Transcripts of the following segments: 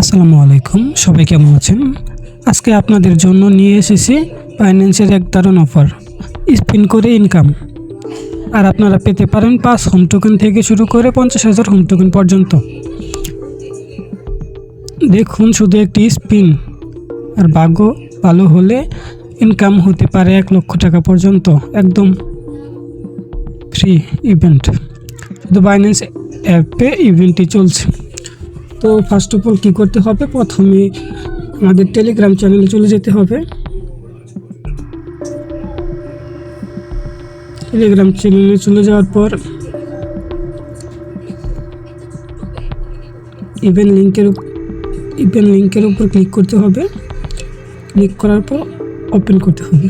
আসসালামু আলাইকুম, সবাই কেমন আছেন? আজকে আপনাদের জন্য নিয়ে এসেছি ফাইন্যান্সের এক দারুণ অফার, স্পিন করে ইনকাম। আর আপনারা পেতে পারেন 5 হোম টোকেন থেকে শুরু করে 50,000 হোম টোকেন পর্যন্ত। দেখুন, শুধু একটি স্পিন আর ভাগ্য ভালো হলে ইনকাম হতে পারে 1 লক্ষ টাকা পর্যন্ত, একদম ফ্রি ইভেন্ট। শুধু বাইন্যান্স অ্যাপে ইভেন্টটি চলছে। তো ফার্স্ট অফ অল কী করতে হবে, প্রথমে আমাদের টেলিগ্রাম চ্যানেলে চলে যেতে হবে। টেলিগ্রাম চ্যানেলে চলে যাওয়ার পর ইভেন্ট লিঙ্কের উপর ক্লিক করতে হবে। ক্লিক করার পর ওপেন করতে হবে।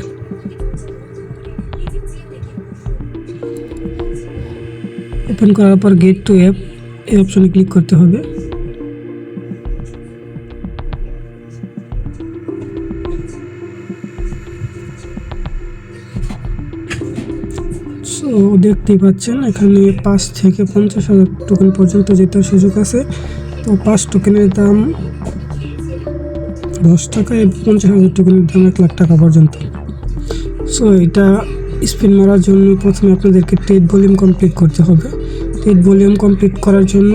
ওপেন করার পর গেট টু অ্যাপ এই অপশনে ক্লিক করতে হবে। সো দেখতেই পাচ্ছেন এখানে 5 থেকে 50,000 টোকেন পর্যন্ত জেতার সুযোগ আছে। তো 5 টোকেনের দাম 10 টাকা এবং 50,000 টোকেনের দাম 1 লাখ টাকা পর্যন্ত। সো এটা স্পিন মারার জন্য প্রথমে আপনাদেরকে ট্রেড ভলিউম কমপ্লিট করতে হবে। ট্রেড ভলিউম কমপ্লিট করার জন্য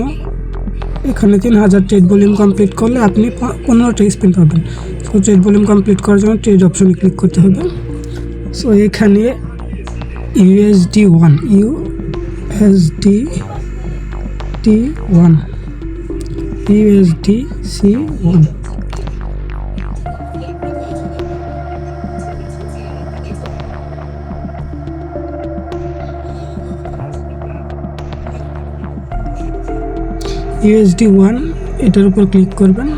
এখানে 3000 ট্রেড ভলিউম কমপ্লিট করলে আপনি 15টা স্পিন পাবেন। সো ট্রেড ভলিউম কমপ্লিট করার জন্য ট্রেড অপশনে ক্লিক করতে হবে। সো এখানে USD1 USDC1 USD1 এটার উপর ক্লিক করবেন।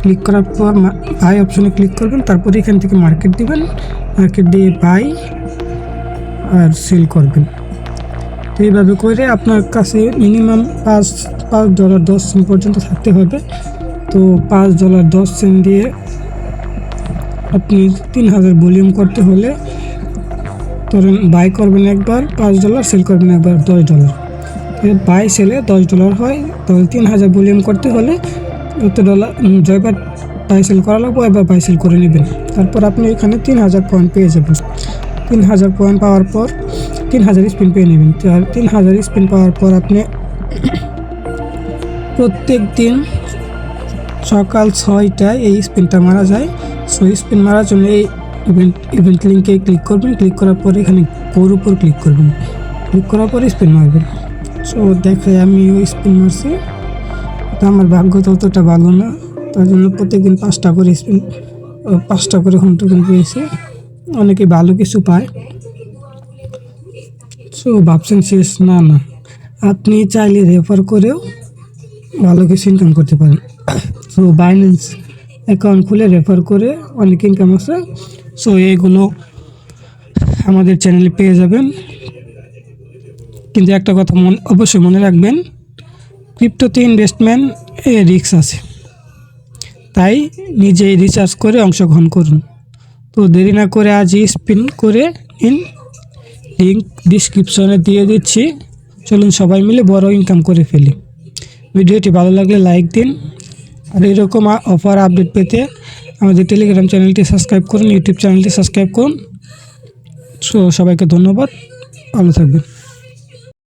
ক্লিক করার পর বাই অপশনে ক্লিক করবেন। তারপর এখান থেকে মার্কেট দিবেন। মার্কেট দিয়ে বাই আর সেল করবেন। তো এইভাবে করে আপনার কাছে মিনিমাম $5.10 পর্যন্ত থাকতে হবে। তো $5.10 দিয়ে আপনি 3000 ভলিউম করতে হলে ধরেন বাই করবেন একবার $5, সেল করবেন একবার $10। বাই সেলে $10 হয়, তাহলে 3000 ভলিউম করতে হলে $1 বাই সেল করা লাগবে, এবার বাই সেল করে নেবেন। তারপর আপনি এখানে 3000 পয়েন্ট পেয়ে যাবেন। 3000 পয়েন্ট পাওয়ার পর 3000 স্পিন পেয়ে নেবেন। 3000 স্পিন পাওয়ার পর আপনি প্রত্যেক দিন সকাল 6টায় এই স্পিনটা মারা যায়। সো স্পিন মারার জন্য এই ইভেন্ট লিঙ্কে ক্লিক করবেন। ক্লিক করার পর এখানে গোর উপর ক্লিক করবেন। ক্লিক করার পর স্পিন মারবেন। সো দেখে আমি ওই স্পিন মারছি, তো আমার ভাগ্য ততটা ভালো না, তার জন্য প্রত্যেকদিন 5টা করে হোম টোকেন পেয়েছি। অনেকে ভালো কিছু পায়। সো ভাবছেন শেষ, না, আপনি চাইলে রেফার করেও ভালো কিছু ইনকাম করতে পারেন। সো বাইন্যান্স অ্যাকাউন্ট খুলে রেফার করে অনেক ইনকাম আছে। সো এগুলো আমাদের চ্যানেলে পেয়ে যাবেন। কিন্তু একটা কথা অবশ্যই মনে রাখবেন, ক্রিপ্টোতে ইনভেস্টমেন্ট রিস্ক আছে, তাই নিজেই রিসার্চ করে অংশগ্রহণ করুন। তো দেরি না করে আজই স্পিন করে নিন। লিঙ্ক ডিসক্রিপশনে দিয়ে দিচ্ছি। চলুন সবাই মিলে বড় ইনকাম করে ফেলি। ভিডিওটি ভালো লাগলে লাইক দিন। আর এরকম অফার আপডেট পেতে আমাদের টেলিগ্রাম চ্যানেলটি সাবস্ক্রাইব করুন, ইউটিউব চ্যানেলটি সাবস্ক্রাইব করুন। সো সবাইকে ধন্যবাদ, ভালো থাকবেন।